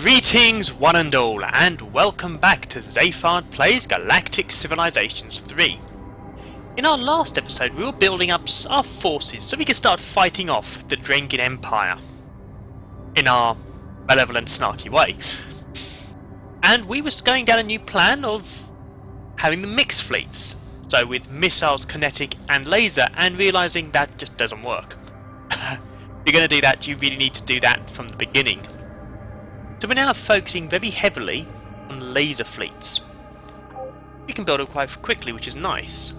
Greetings one and all, and welcome back to Zayfard Plays Galactic Civilizations 3. In our last episode we were building up our forces so we could start fighting off the Drengian Empire in our malevolent snarky way. And we was going down a new plan of having the mixed fleets, so with missiles, kinetic and laser, and realising that just doesn't work. If you're going to do that, you really need to do that from the beginning. So we're now focusing very heavily on laser fleets. We can build them quite quickly, which is nice.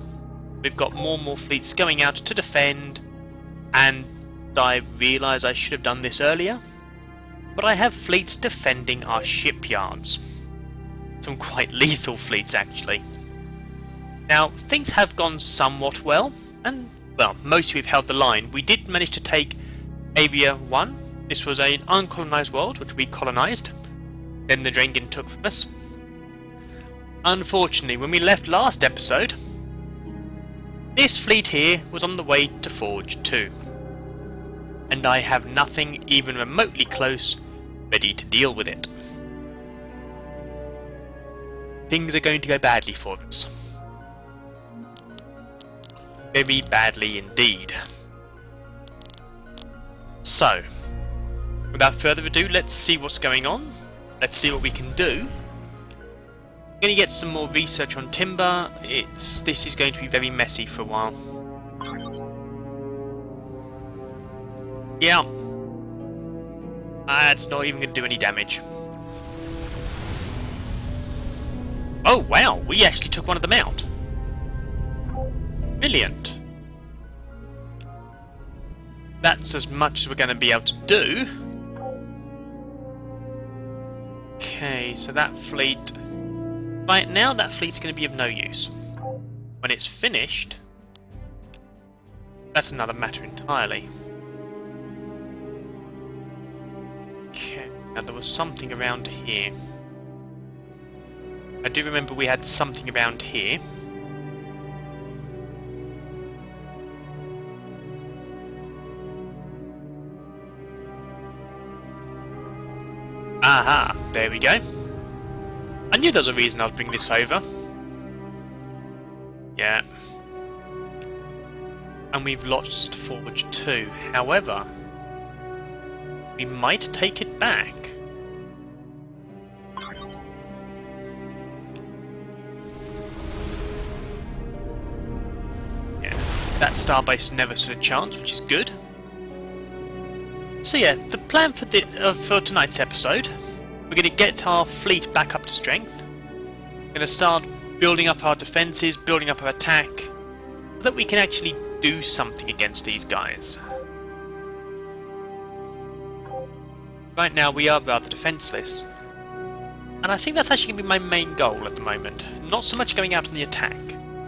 We've got more and more fleets going out to defend, and I realise I should have done this earlier, but I have fleets defending our shipyards. Some quite lethal fleets actually. Now things have gone somewhat well, and well, mostly we've held the line. We did manage to take Avia 1. This was an uncolonised world which we colonised, then the Drengian took from us. Unfortunately, when we left last episode, this fleet here was on the way to Forge 2, and I have nothing even remotely close ready to deal with it. Things are going to go badly for us. Very badly indeed. So, without further ado, let's see what's going on. Let's see what we can do. I'm going to get some more research on timber. This is going to be very messy for a while. Yeah. That's not even going to do any damage. Oh wow, we actually took one of them out. Brilliant. That's as much as we're going to be able to do. Okay, so that fleet... Right now that fleet's going to be of no use. When it's finished, that's another matter entirely. Okay, now there was something around here. I do remember we had something around here. Aha, there we go. I knew there was a reason I'd bring this over. Yeah. And we've lost Forge 2. However, we might take it back. Yeah, that starbase never stood a chance, which is good. So yeah, the plan for tonight's episode, we're going to get our fleet back up to strength. We're going to start building up our defences, building up our attack, so that we can actually do something against these guys. Right now we are rather defenceless, and I think that's actually going to be my main goal at the moment. Not so much going out on the attack.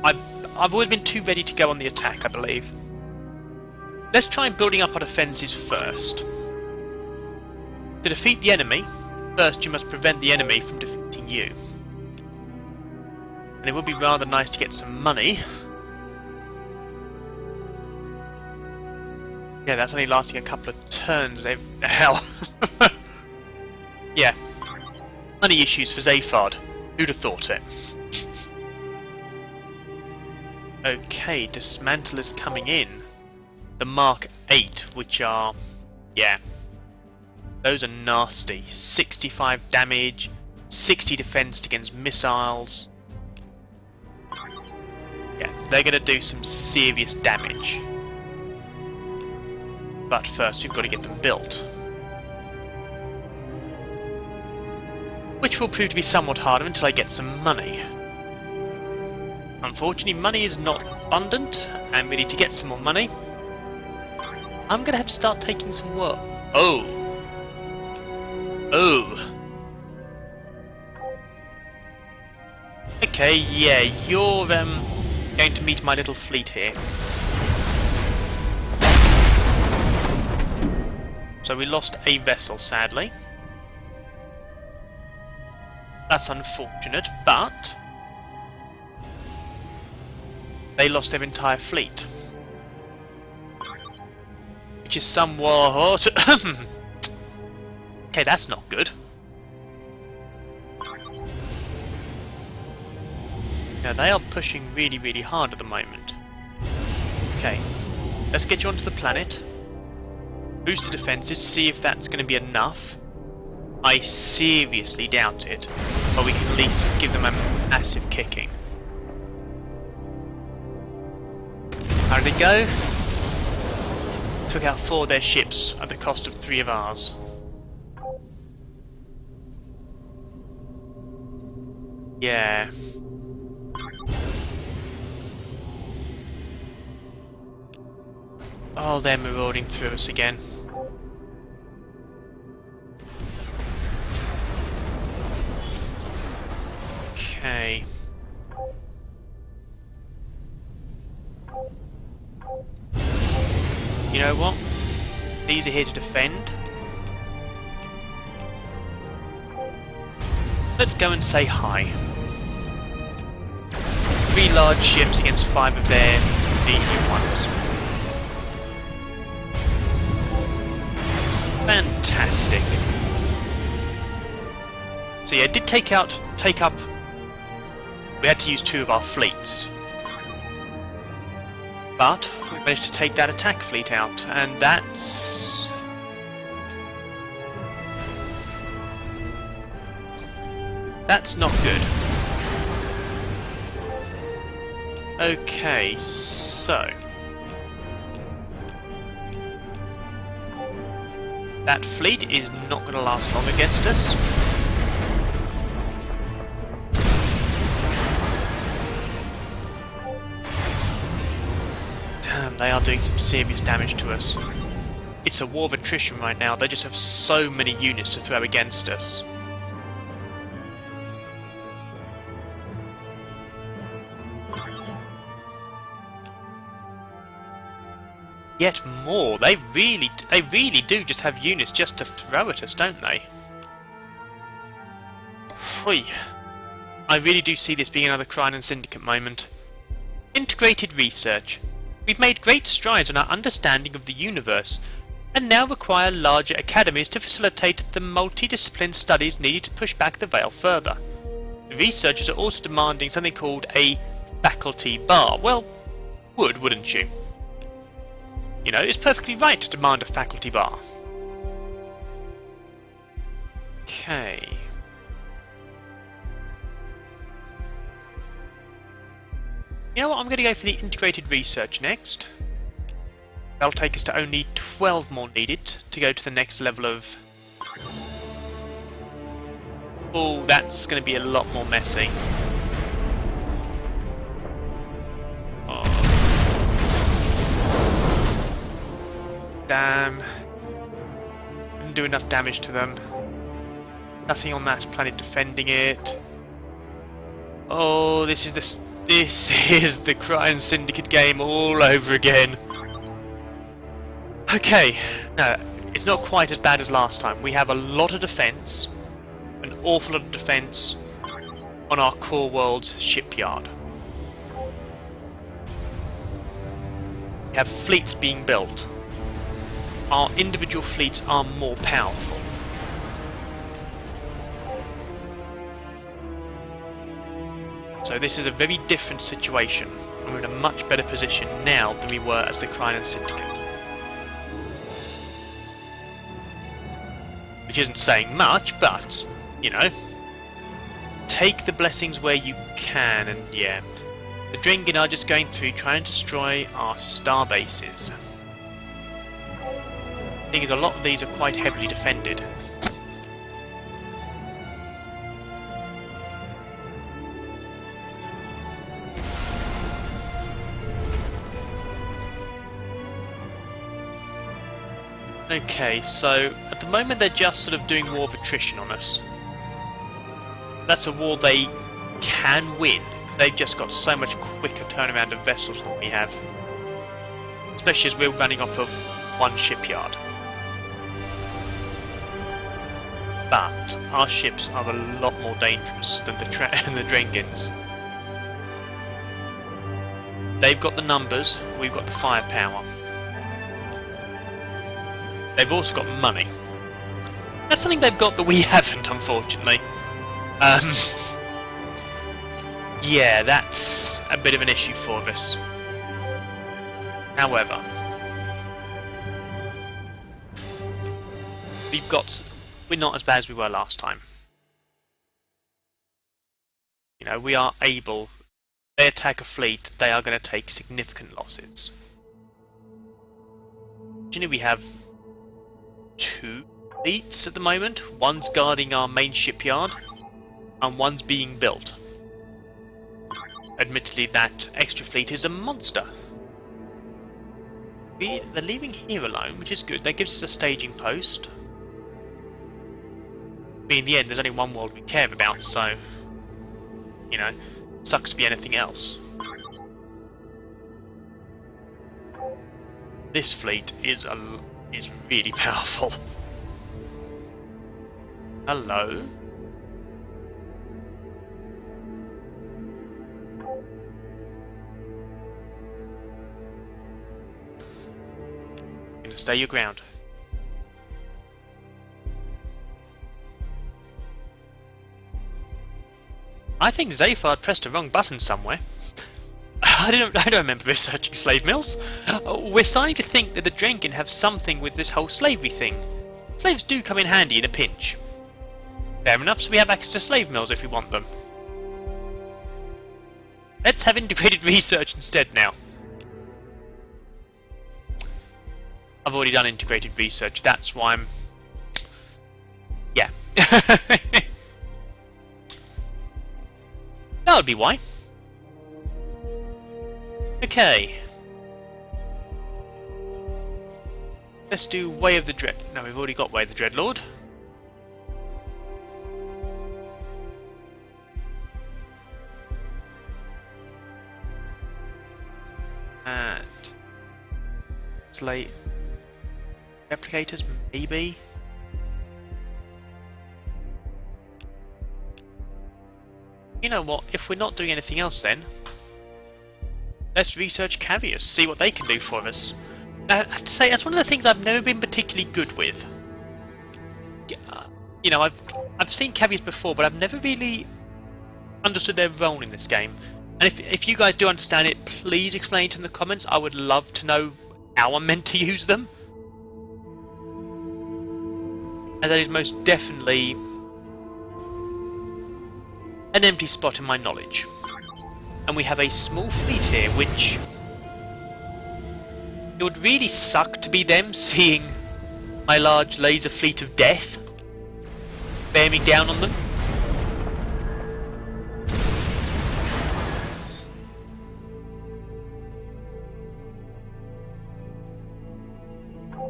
I've always been too ready to go on the attack, I believe. Let's try building up our defences first. To defeat the enemy, first you must prevent the enemy from defeating you. And it would be rather nice to get some money. Yeah, that's only lasting a couple of turns. Hell. Yeah. Money issues for Zayfard. Who'd have thought it? Okay, dismantlers coming in. The Mark 8, which are... yeah. Those are nasty. 65 damage, 60 defense against missiles. Yeah, they're going to do some serious damage. But first we've got to get them built. Which will prove to be somewhat harder until I get some money. Unfortunately, money is not abundant, and we need to get some more money. I'm going to have to start taking some work. Oh. Oh. Okay, yeah, you're going to meet my little fleet here. So we lost a vessel, sadly. That's unfortunate, but they lost their entire fleet. Which is somewhat... okay, that's not good. Now they are pushing really, really hard at the moment. Okay, let's get you onto the planet. Boost the defences, see if that's going to be enough. I seriously doubt it, but we can at least give them a massive kicking. How did it go? Took out 4 of their ships at the cost of 3 of ours. Yeah. Oh, they're marauding through us again. Okay. You know what? These are here to defend. Let's go and say hi. 3 large ships against 5 of their medium ones. Fantastic. So yeah, it did take up. We had to use 2 of our fleets, but we managed to take that attack fleet out, and that's not good. Okay, so that fleet is not going to last long against us. Damn, they are doing some serious damage to us. It's a war of attrition right now. They just have so many units to throw against us. Yet more. They really do just have units just to throw at us, don't they? Phew. I really do see this being another Crinan Syndicate moment. Integrated research. We've made great strides in our understanding of the universe, and now require larger academies to facilitate the multidisciplined studies needed to push back the veil further. The researchers are also demanding something called a faculty bar. Well, wouldn't you? You know, it's perfectly right to demand a faculty bar. Okay. You know what, I'm going to go for the integrated research next. That'll take us to only 12 more needed to go to the next level of... Oh, that's going to be a lot more messy. Damn. Didn't do enough damage to them. Nothing on that planet defending it. Oh, this is the Crinan Syndicate game all over again. Okay, no, it's not quite as bad as last time. We have a lot of defense, an awful lot of defense on our core world's shipyard. We have fleets being built. Our individual fleets are more powerful. So this is a very different situation, and we're in a much better position now than we were as the Crinan Syndicate. Which isn't saying much, but, you know, take the blessings where you can, and yeah, the Drengen are just going through trying to destroy our star bases. The thing is, a lot of these are quite heavily defended. Okay, so at the moment they're just sort of doing war of attrition on us. That's a war they can win. They've just got so much quicker turnaround of vessels than we have. Especially as we're running off of one shipyard. But our ships are a lot more dangerous than the Drengens. They've got the numbers, we've got the firepower. They've also got money. That's something they've got that we haven't, unfortunately. Yeah, that's a bit of an issue for us. However, we're not as bad as we were last time. You know, we are able. They attack a fleet, they are going to take significant losses. You know, we have 2 fleets at the moment. One's guarding our main shipyard, and one's being built. Admittedly, that extra fleet is a monster. They're leaving here alone, which is good. That gives us a staging post. I mean, in the end, there's only one world we care about, so... You know, sucks to be anything else. This fleet is really powerful. Hello? Stay your ground. I think Zayfard pressed a wrong button somewhere. I don't remember researching slave mills. We're starting to think that the Drenkin have something with this whole slavery thing. Slaves do come in handy in a pinch. Fair enough, so we have access to slave mills if we want them. Let's have integrated research instead now. I've already done integrated research, that's why I'm... Yeah. That would be why. Okay. Let's do Way of the Dread... No, we've already got Way of the Dreadlord. And... Slate... Replicators, maybe? You know what, if we're not doing anything else then, let's research Caviars, see what they can do for us. Now, I have to say, that's one of the things I've never been particularly good with. You know, I've seen Caviars before, but I've never really understood their role in this game. And if you guys do understand it, please explain it in the comments. I would love to know how I'm meant to use them. And that is most definitely an empty spot in my knowledge. And we have a small fleet here, which... It would really suck to be them seeing my large laser fleet of death bearing down on them.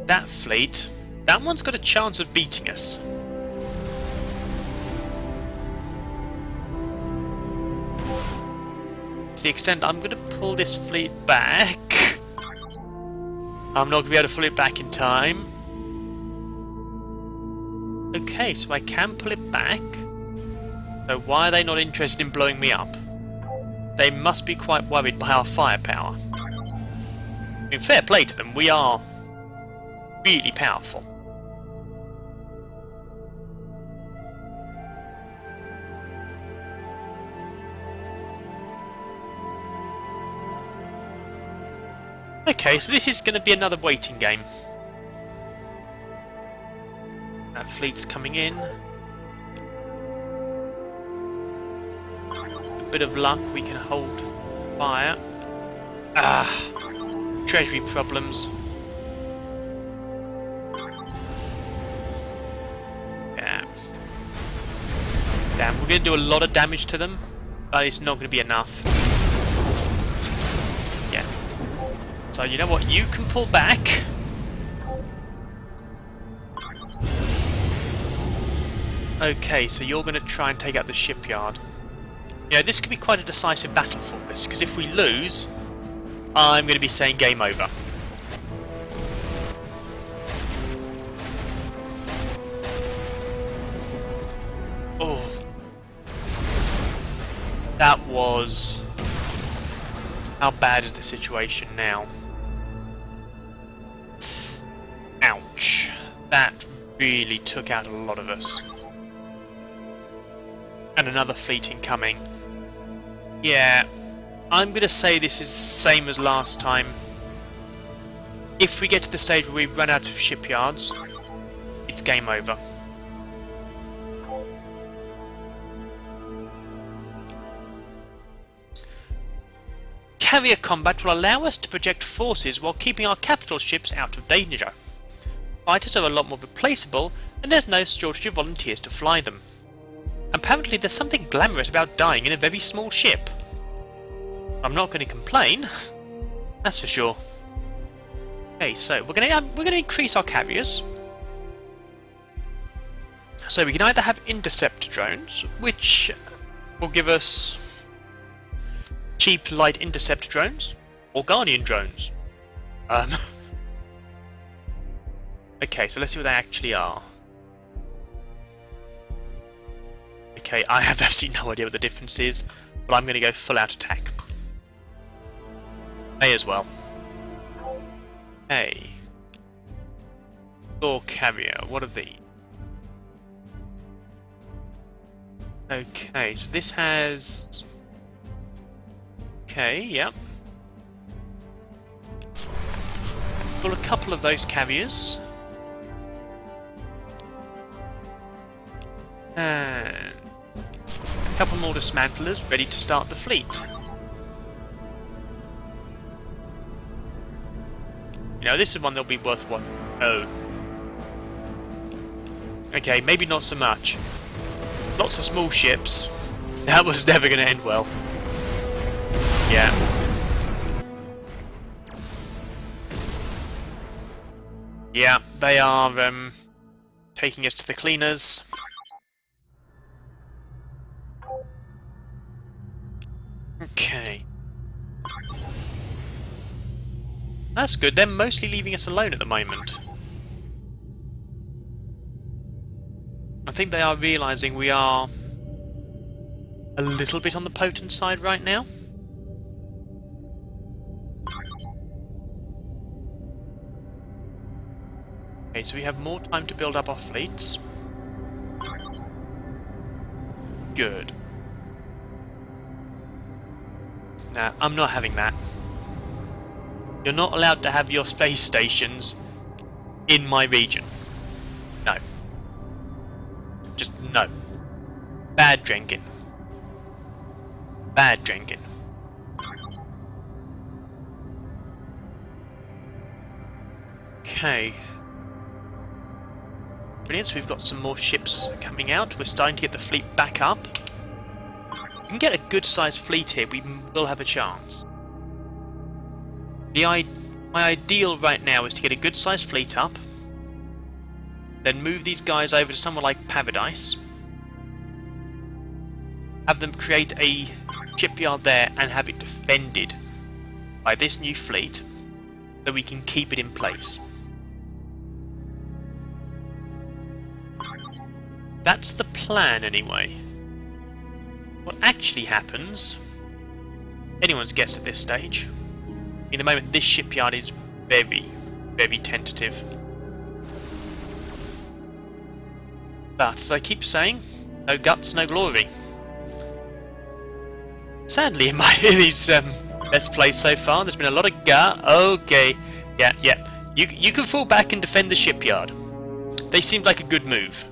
That fleet... That one's got a chance of beating us. To the extent I'm going to pull this fleet back. I'm not going to be able to pull it back in time. Okay, so I can pull it back. So why are they not interested in blowing me up? They must be quite worried by our firepower. I mean, fair play to them, we are really powerful. Okay, so this is going to be another waiting game. That fleet's coming in. A bit of luck, we can hold fire. Treasury problems. Damn. We're going to do a lot of damage to them, but it's not going to be enough. Yeah. So you know what, you can pull back. Okay, so you're going to try and take out the shipyard. Yeah, this could be quite a decisive battle for us, because if we lose, I'm going to be saying game over. Oh. That was... How bad is the situation now? Ouch. That really took out a lot of us. And another fleet incoming. Yeah, I'm going to say this is the same as last time. If we get to the stage where we run out of shipyards, it's game over. Carrier combat will allow us to project forces while keeping our capital ships out of danger. Fighters are a lot more replaceable, and there's no shortage of volunteers to fly them. Apparently there's something glamorous about dying in a very small ship. I'm not going to complain, that's for sure. Okay, so we're going to increase our carriers. So we can either have intercept drones, which will give us cheap light intercept drones, or guardian drones. Okay, so let's see what they actually are. Okay, I have absolutely no idea what the difference is, but I'm going to go full out attack. May as well. Hey. Door carrier, what are these? Okay, so this has... Okay, yep. Got a couple of those carriers. And a couple more dismantlers ready to start the fleet. You know, this is one that'll be worth what? Oh. Okay, maybe not so much. Lots of small ships. That was never going to end well. Yeah. Yeah, they are taking us to the cleaners. Okay. That's good, they're mostly leaving us alone at the moment. I think they are realising we are a little bit on the potent side right now. Okay, so we have more time to build up our fleets. Good. Nah, I'm not having that. You're not allowed to have your space stations in my region. No. Just no. Bad drinking. Bad drinking. Okay. Brilliant, so we've got some more ships coming out. We're starting to get the fleet back up. If we can get a good sized fleet here, we will have a chance. My ideal right now is to get a good sized fleet up, then move these guys over to somewhere like Paradise, have them create a shipyard there and have it defended by this new fleet so we can keep it in place. That's the plan anyway. What actually happens, anyone's guess at this stage. In the moment, this shipyard is very, very tentative. But, as I keep saying, no guts, no glory. Sadly, in these Let's Plays so far, there's been a lot of okay. Yeah. You can fall back and defend the shipyard. They seemed like a good move.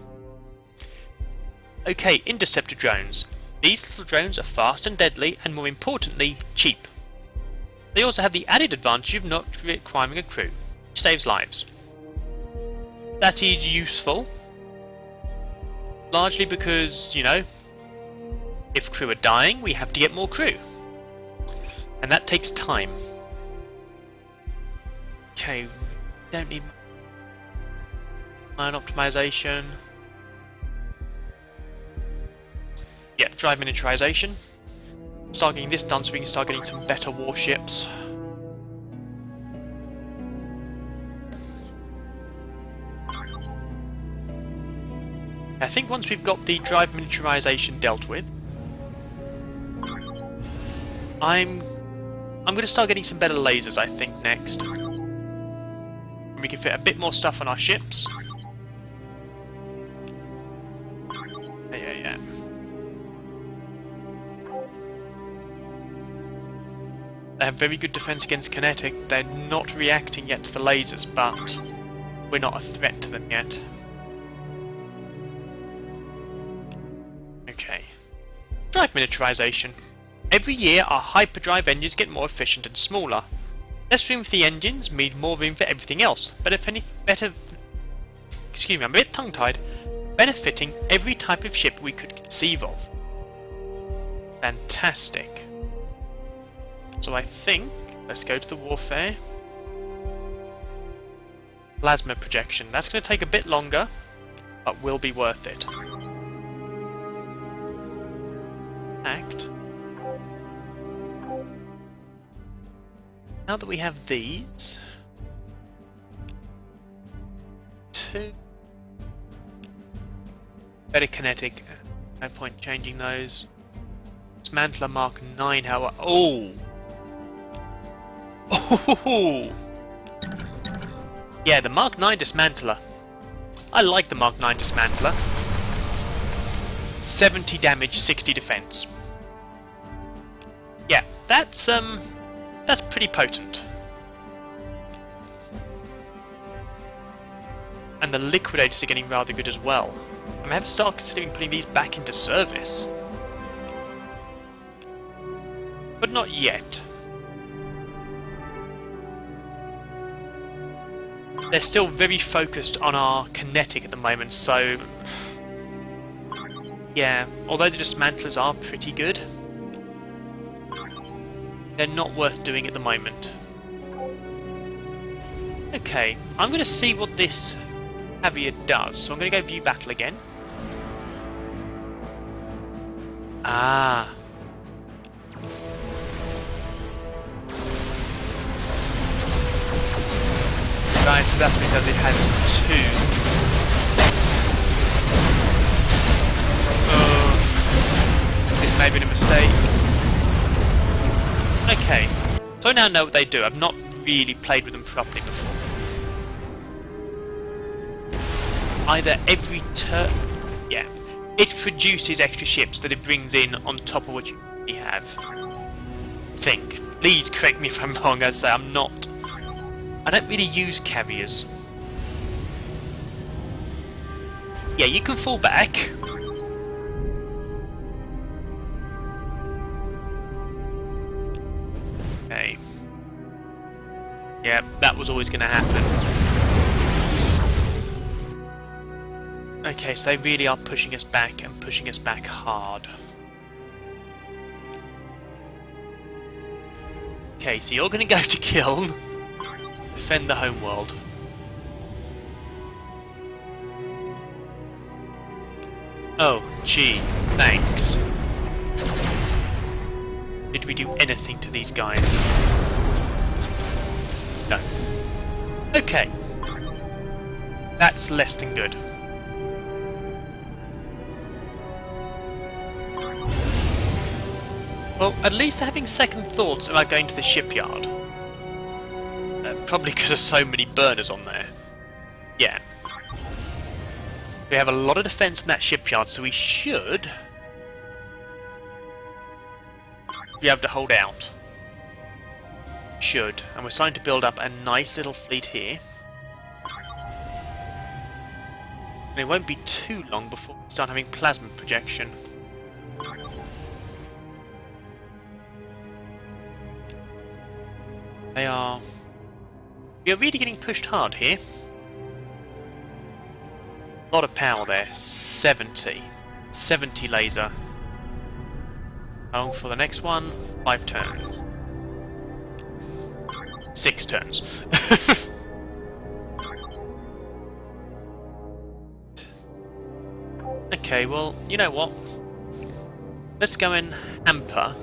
Okay, interceptor drones. These little drones are fast and deadly, and more importantly, cheap. They also have the added advantage of not requiring a crew, which saves lives. That is useful, largely because, you know, if crew are dying, we have to get more crew. And that takes time. Okay, don't need mine optimization. Yeah, drive miniaturization. Start getting this done so we can start getting some better warships. I think once we've got the drive miniaturization dealt with, I'm going to start getting some better lasers, I think, next. We can fit a bit more stuff on our ships. Yeah. They have very good defense against kinetic. They're not reacting yet to the lasers, but we're not a threat to them yet. Okay. Drive miniaturization. Every year our hyperdrive engines get more efficient and smaller. Less room for the engines means more room for everything else. Excuse me, I'm a bit tongue-tied. Benefiting every type of ship we could conceive of. Fantastic. So I think, let's go to the warfare. Plasma projection. That's going to take a bit longer, but will be worth it. Act. Now that we have these, two better kinetic. No point changing those. Dismantler Mark 9. However, oh, yeah, the Mark 9 dismantler. I like the Mark 9 dismantler. 70 damage, 60 defense. Yeah, that's pretty potent. And the liquidators are getting rather good as well. I have to start considering putting these back into service. But not yet. They're still very focused on our kinetic at the moment, so yeah, although the dismantlers are pretty good, they're not worth doing at the moment. Okay, I'm going to see what this Javier does, so I'm going to go view battle again. Ah. Right, so that's because it has two. Oh, this may have been a mistake. Okay, so I now know what they do. I've not really played with them properly before. Either every turn... yeah. It produces extra ships that it brings in on top of what you already have. Think. Please correct me if I'm wrong, as I say, I'm not... I don't really use carriers. Yeah, you can fall back. Okay. Yeah, that was always going to happen. Okay, so they really are pushing us back, and pushing us back hard. Okay, so you're going to go to kill... defend the homeworld. Oh, gee, thanks. Did we do anything to these guys? No. Okay. That's less than good. Well, at least they're having second thoughts about going to the shipyard. Probably because there's so many burners on there. Yeah. We have a lot of defense in that shipyard, so we should be able to hold out. Should. And we're starting to build up a nice little fleet here. And it won't be too long before we start having plasma projection. They are... we are really getting pushed hard here. A lot of power there. 70. 70 laser. How long for the next one? 5 turns. 6 turns. Okay, well, you know what? Let's go and hamper.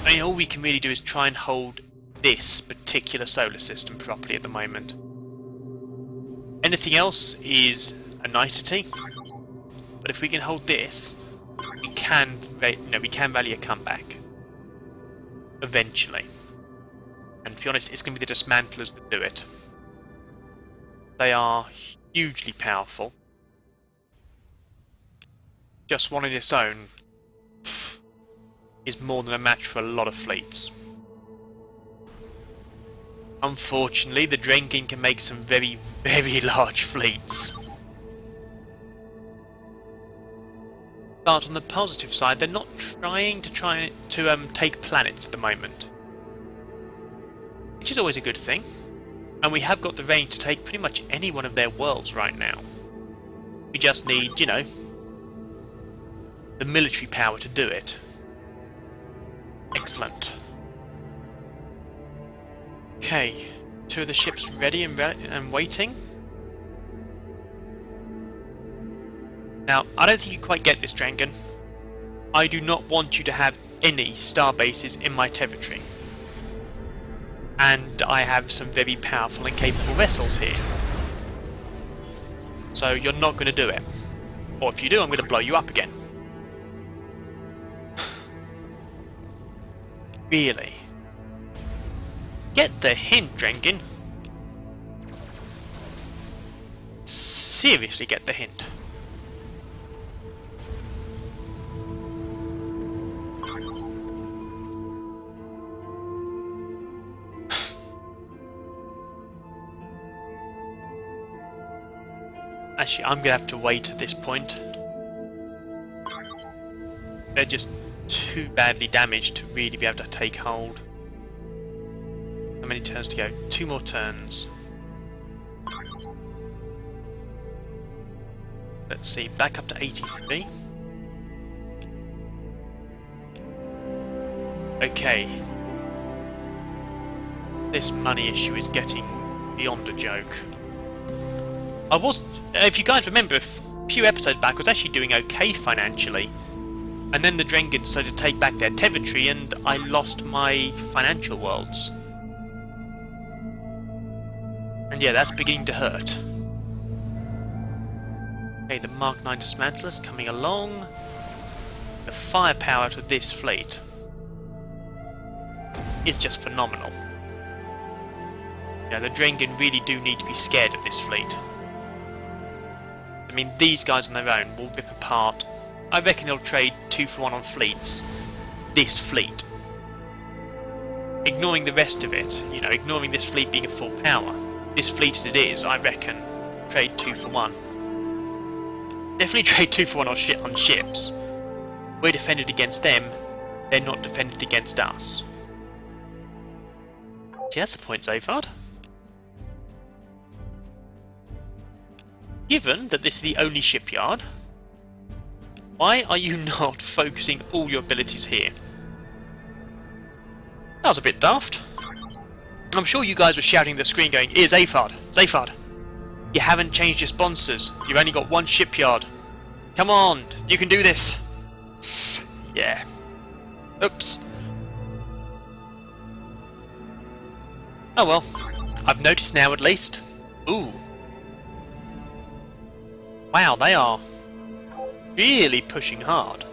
I mean, all we can really do is try and hold this particular solar system properly at the moment. Anything else is a nicety, but if we can hold this, we can rally a comeback eventually. And to be honest, it's going to be the dismantlers that do it. They are hugely powerful. Just one on its own. is more than a match for a lot of fleets. Unfortunately, the Drenkin can make some very, very large fleets. But on the positive side, they're not trying to take planets at the moment, which is always a good thing. And we have got the range to take pretty much any one of their worlds right now. We just need, you know, the military power to do it. Excellent. Okay, 2 of the ships ready and waiting. Now, I don't think you quite get this, Drangan. I do not want you to have any star bases in my territory. And I have some very powerful and capable vessels here. So you're not going to do it. Or if you do, I'm going to blow you up again. Really? Get the hint, Drenkin. Seriously, get the hint. Actually, I'm going to have to wait at this point. They're just too badly damaged to really be able to take hold. How many turns to go? 2 more turns. Let's see, back up to 83. Okay. This money issue is getting beyond a joke. If you guys remember, a few episodes back, I was actually doing okay financially. And then the Drenkin started to take back their territory and I lost my financial worlds. And yeah, that's beginning to hurt. Okay, the Mark 9 dismantlers coming along. The firepower out of this fleet is just phenomenal. Yeah, the Drenkin really do need to be scared of this fleet. I mean, these guys on their own will rip apart. I reckon they'll trade 2 for 1 on fleets. This fleet. Ignoring the rest of it, you know, ignoring this fleet being a full power. This fleet as it is, I reckon, trade 2 for 1. Definitely trade 2 for 1 on ships. We're defended against them, they're not defended against us. See, that's the point, Zayfard. Given that this is the only shipyard, why are you not focusing all your abilities here? That was a bit daft. I'm sure you guys were shouting at the screen going, "Here, Zayfard! Zayfard! You haven't changed your sponsors. You've only got 1 shipyard. Come on, you can do this!" Yeah. Oops. Oh well. I've noticed now at least. Ooh. Wow, they are really pushing hard.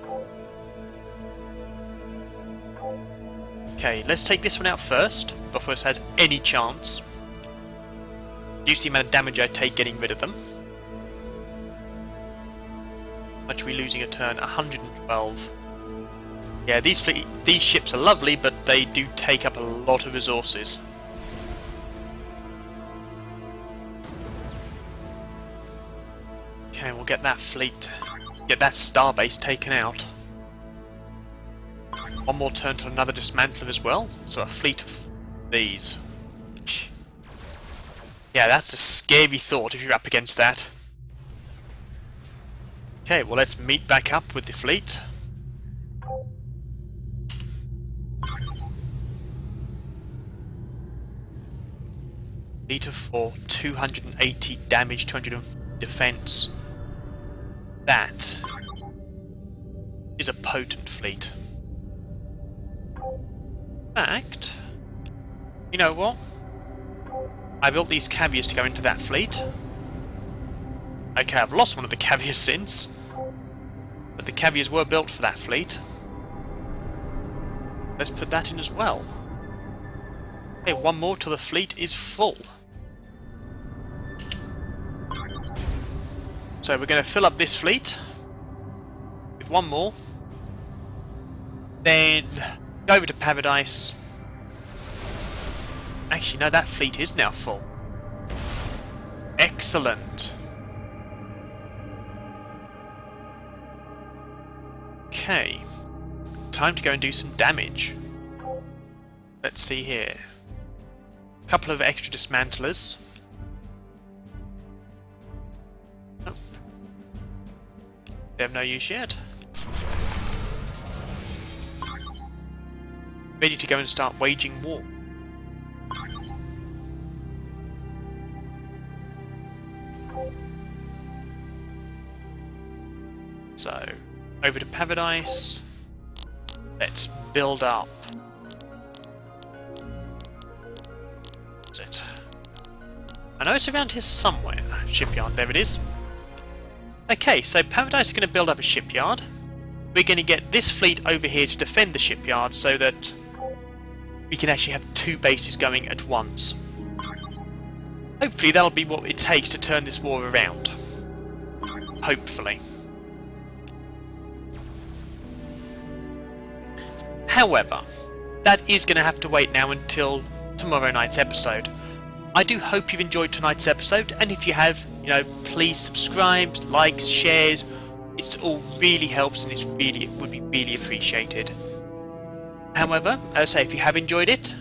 Okay, let's take this one out first, before it has any chance. Reduce the amount of damage I take getting rid of them. How much are we losing a turn? 112. Yeah, these ships are lovely, but they do take up a lot of resources. Okay, we'll get that fleet, get that starbase taken out. 1 more turn to another dismantler as well, so a fleet of these. Yeah, that's a scary thought if you're up against that. Okay, well let's meet back up with the fleet. Fleet of 4, 280 damage, 200 defense. That is a potent fleet. In fact, you know what? I built these caviars to go into that fleet. Okay, I've lost one of the caviars since, but the caviars were built for that fleet. Let's put that in as well. Okay, 1 more till the fleet is full. So we're going to fill up this fleet with 1 more. Then go over to Paradise. Actually, no, that fleet is now full. Excellent. Okay. Time to go and do some damage. Let's see here. A couple of extra dismantlers. Nope. They have no use yet. Ready to go and start waging war. So, over to Paradise. Let's build up. What's it? I know it's around here somewhere. Shipyard, there it is. Okay, so Paradise is going to build up a shipyard. We're going to get this fleet over here to defend the shipyard so that we can actually have two bases going at once. Hopefully that'll be what it takes to turn this war around. Hopefully. However, that is going to have to wait now until tomorrow night's episode. I do hope you've enjoyed tonight's episode, and if you have, please subscribe, likes, shares. It all really helps, and it would be really appreciated. However, as I say, if you have enjoyed it,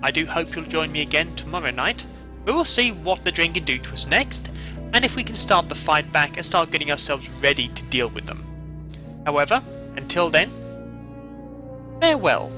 I do hope you'll join me again tomorrow night. We will see what the dragon can do to us next, and if we can start the fight back and start getting ourselves ready to deal with them. However, until then, farewell.